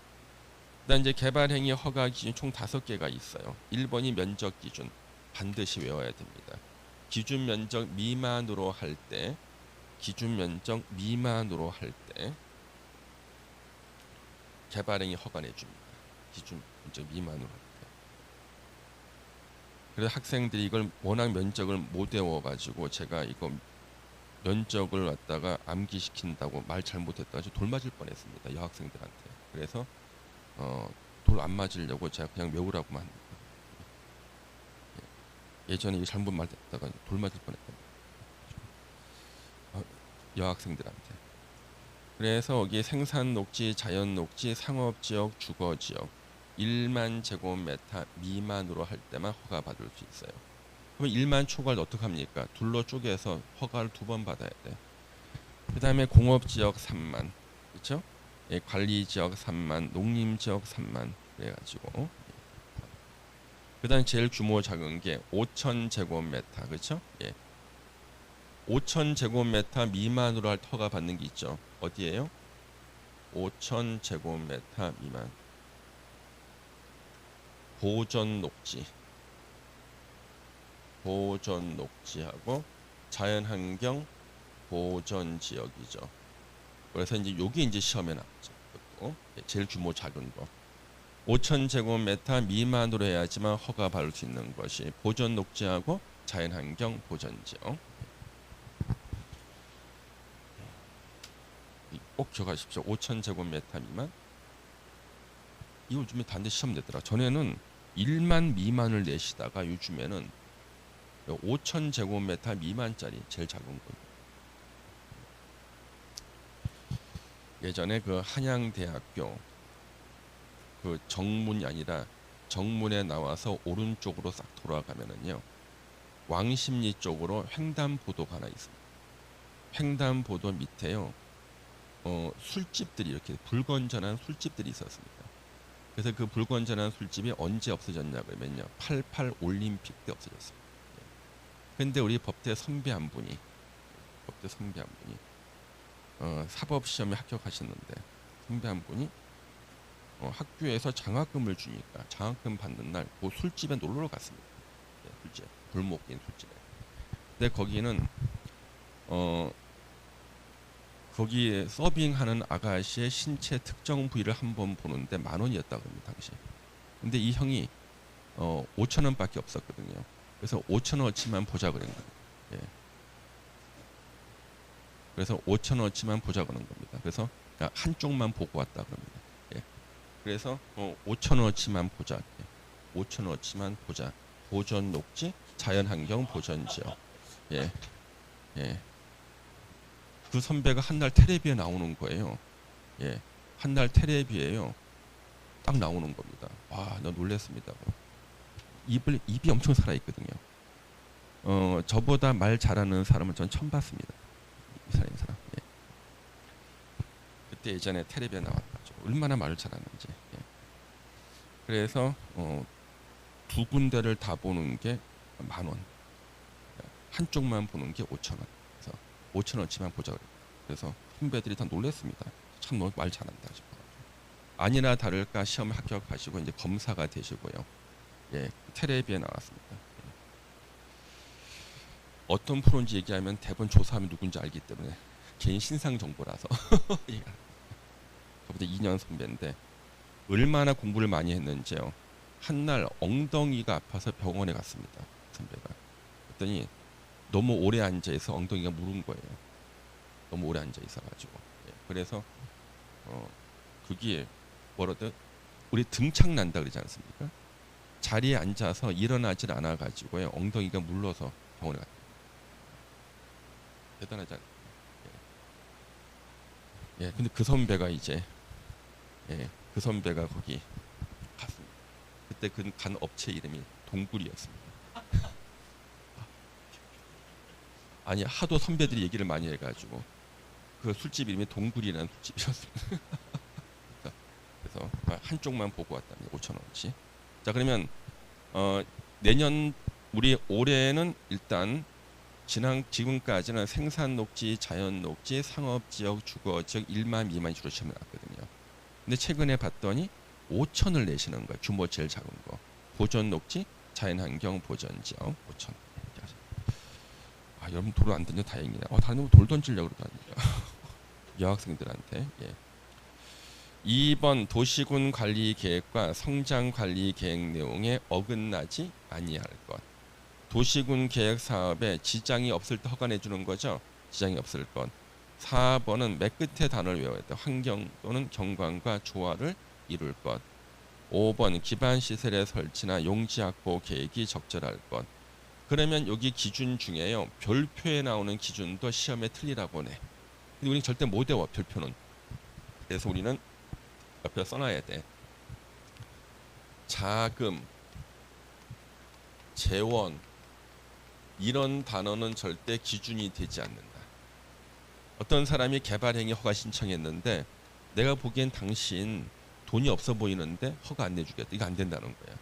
S1: 그다음 이제 개발행위 허가 기준 총 5개가 있어요. 1번이 면적 기준 반드시 외워야 됩니다. 기준 면적 미만으로 할 때 기준 면적 미만으로 할 때 개발행위 허가내 줍니다. 기준 면적 미만으로 할 때. 그래서 학생들이 이걸 워낙 면적을 못 외워가지고 제가 이거 면적을 갖다가 암기시킨다고 말 잘못했다가 돌 맞을 뻔했습니다. 여학생들한테. 그래서 돌 안 맞으려고 제가 그냥 외우라고만 합니다. 예전에 이거 잘못 말했다가 돌 맞을 뻔했거든요. 여학생들한테. 그래서 여기 생산 녹지, 자연 녹지, 상업 지역, 주거 지역 1만 제곱미터 미만으로 할 때만 허가 받을 수 있어요. 그러면 1만 초과를 어떻게 합니까? 둘로 쪼개서 허가를 2번 받아야 돼. 그 다음에 공업지역 3만, 그렇죠? 예, 관리지역 3만, 농림지역 3만 그래가지고 그 다음 제일 규모 작은 게 5천 제곱미터, 그렇죠? 예. 5천 제곱미터 미만으로 할 허가 받는 게 있죠. 어디예요? 5천 제곱미터 미만. 보전 녹지. 보전 녹지하고 자연환경 보전 지역이죠. 그래서 이제 여기 이제 시험에 나왔죠. 제일 규모 작은 거. 5천 제곱미터 미만으로 해야지만 허가 받을 수 있는 것이 보전 녹지하고 자연환경 보전 지역. 꼭 기억하십시오. 5천 제곱미터 미만. 이거 요즘에 단대 시험 내더라. 전에는 1만 미만을 내시다가 요즘에는 5천 제곱미터 미만짜리 제일 작은 거. 예전에 그 한양대학교 그 정문이 아니라 정문에 나와서 오른쪽으로 싹 돌아가면은요 왕십리 쪽으로 횡단보도가 하나 있습니다. 횡단보도 밑에요 술집들이 이렇게 불건전한 술집들이 있었습니다. 그래서 그 불건전한 술집이 언제 없어졌냐 그러면요 88 올림픽 때 없어졌습니다. 근데 우리 법대 선배 한 분이 사법 시험에 합격하셨는데 선배 한 분이 학교에서 장학금을 주니까 장학금 받는 날 그 술집에 놀러 갔습니다. 예, 술집 골목인 술집에. 근데 거기는 거기에 서빙하는 아가씨의 신체 특정 부위를 한번 보는데 10,000원이었다고 합니다 당시. 근데 이 형이 5,000원밖에 없었거든요. 그래서 5,000원어치만 보자 그런 거예요. 예. 그래서 5,000원어치만 보자 그런 겁니다. 그래서 한쪽만 보고 왔다 그럽니다. 예. 그래서 5,000원어치만 보자. 예. 5,000원어치만 보자. 보전 녹지, 자연환경 보전 지역. 예. 예. 그 선배가 한 날 텔레비에 나오는 거예요. 예. 한 날 텔레비에요. 딱 나오는 겁니다. 와, 나 놀랐습니다. 입이 엄청 살아있거든요. 저보다 말 잘하는 사람을 전 처음 봤습니다. 이 사람. 예. 그때 예전에 텔레비에 나왔죠. 얼마나 말을 잘하는지. 예. 그래서 두 군데를 다 보는 게 10,000원. 한쪽만 보는 게 5,000원. 그래서 5,000원치만 보자 그래요. 그래서 선배들이 다 놀랐습니다. 참 너 말 잘한다 싶어. 아니나 다를까 시험에 합격하시고 이제 검사가 되시고요. 예, 텔레비에 나왔습니다. 예. 어떤 프로인지 얘기하면 대부분 조사하면 누군지 알기 때문에 개인 신상 정보라서 예. 저보다 2년 선배인데 얼마나 공부를 많이 했는지요. 한날 엉덩이가 아파서 병원에 갔습니다. 선배가. 그랬더니 너무 오래 앉아있어 엉덩이가 무른 거예요. 너무 오래 앉아있어가지고. 예. 그래서 그게 뭐라도 우리 등창 난다 그러지 않습니까? 자리에 앉아서 일어나질 않아 가지고요 엉덩이가 물러서 병원에 갔다. 대단하지 않나요? 예. 예, 근데 그 선배가 이제 그 선배가 거기 갔습니다. 그때 그 간 업체 이름이 동굴이었습니다. 아니 하도 선배들이 얘기를 많이 해가지고 그 술집 이름이 동굴이라는 술집이었습니다. 그래서 한쪽만 보고 왔답니다. 5,000원어치. 자 그러면 내년 우리 올해는 일단 지금까지는 생산 녹지, 자연 녹지, 상업 지역, 주거 지역 1만 미만 주로 시험에 나왔거든요. 근데 최근에 봤더니 5,000을 내시는 거예요. 규모 제일 작은 거. 보전 녹지, 자연 환경 보전 지역 5,000. 여러분 돌을 안 던져 다행이네. 다른 놈은 돌 던지려고 그러다니까. 여학생들한테. 예. 2번 도시군 관리 계획과 성장 관리 계획 내용에 어긋나지 아니할 것. 도시군 계획 사업에 지장이 없을 때 허가내 주는 거죠. 지장이 없을 것. 4번은 맨 끝에 단어를 외워야 돼. 환경 또는 경관과 조화를 이룰 것. 5번 기반 시설의 설치나 용지 확보 계획이 적절할 것. 그러면 여기 기준 중에요. 별표에 나오는 기준도 시험에 틀리라고 내. 근데 우리는 절대 못 외워 별표는. 그래서 우리는 옆에 써놔야 돼. 자금, 재원 이런 단어는 절대 기준이 되지 않는다. 어떤 사람이 개발행위 허가 신청했는데 내가 보기엔 당신 돈이 없어 보이는데 허가 안 내주겠다. 이거 안 된다는 거야.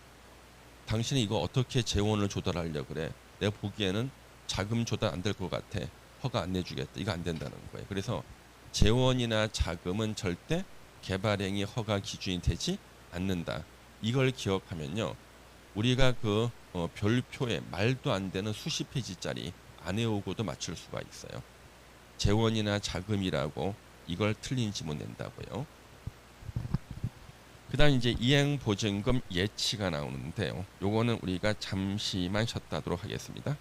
S1: 당신이 이거 어떻게 재원을 조달하려고 그래. 내가 보기에는 자금 조달 안 될 것 같아. 허가 안 내주겠다. 이거 안 된다는 거예요. 그래서 재원이나 자금은 절대 개발행위 허가 기준이 되지 않는다. 이걸 기억하면요. 우리가 그 별표에 말도 안 되는 수십 페이지짜리 안 외우고도 맞출 수가 있어요. 재원이나 자금이라고 이걸 틀린 지문 낸다고요. 그 다음 이제 이행보증금 예치가 나오는데요. 요거는 우리가 잠시만 쉬었다 하도록 하겠습니다.